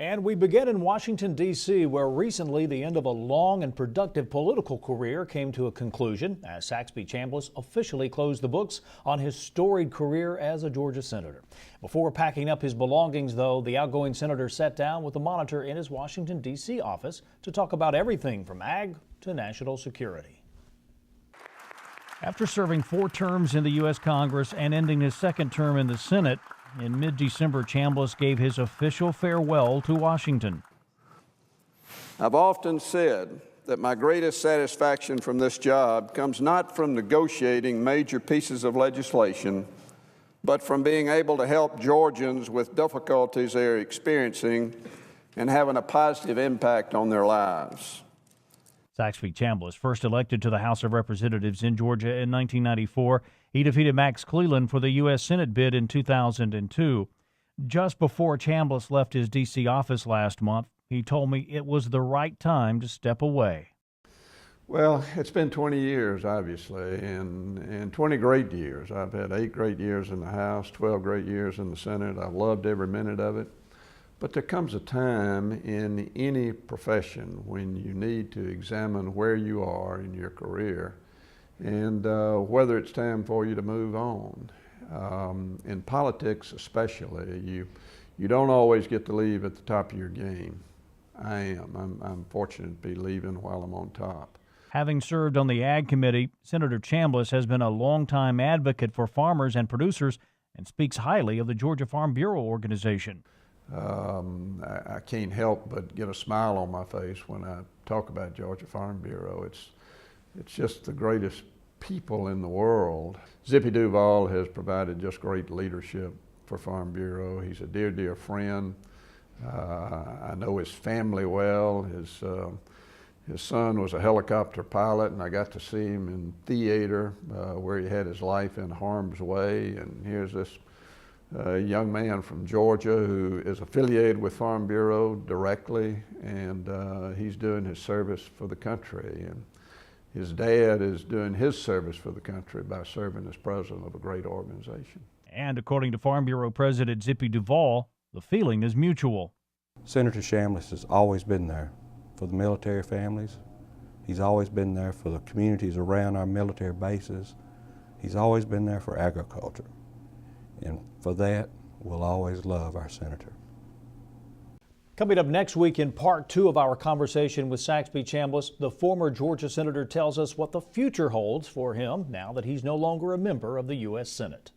And we begin in Washington, D.C., where recently the end of a long and productive political career came to a conclusion as Saxby Chambliss officially closed the books on his storied career as a Georgia senator. Before packing up his belongings, though, the outgoing senator sat down with the monitor in his Washington, D.C. office to talk about everything from ag to national security. After serving 4 terms in the U.S. Congress and ending his 2nd term in the Senate, in mid-December, Chambliss gave his official farewell to Washington. I've often said that my greatest satisfaction from this job comes not from negotiating major pieces of legislation, but from being able to help Georgians with difficulties they're experiencing and having a positive impact on their lives. Saxby Chambliss, first elected to the House of Representatives in Georgia in 1994. He defeated Max Cleland for the U.S. Senate bid in 2002. Just before Chambliss left his D.C. office last month, he told me it was the right time to step away. Well, it's been 20 years, obviously, and 20 great years. I've had 8 great years in the House, 12 great years in the Senate. I've loved every minute of it. But there comes a time in any profession when you need to examine where you are in your career and whether it's time for you to move on. In politics especially, you don't always get to leave at the top of your game. I'm fortunate to be leaving while I'm on top. Having served on the Ag Committee, Senator Chambliss has been a longtime advocate for farmers and producers and speaks highly of the Georgia Farm Bureau organization. I can't help but get a smile on my face when I talk about Georgia Farm Bureau. It's just the greatest people in the world. ZIPPY DUVALL has provided just great leadership for Farm Bureau. He's a dear, dear friend. I know his family well. His son was a helicopter pilot, and I got to see him in theater where he had his life in harm's way. And here's this young man from Georgia who is affiliated with Farm Bureau directly, and he's doing his service for the country. And his dad is doing his service for the country by serving as president of a great organization. And according to Farm Bureau President ZIPPY DUVALL, the feeling is mutual. Senator Chambliss has always been there for the military families. He's always been there for the communities around our military bases. He's always been there for agriculture. And for that, we'll always love our senator. Coming up next week in part 2 of our conversation with Saxby Chambliss, the former Georgia senator tells us what the future holds for him now that he's no longer a member of the U.S. Senate.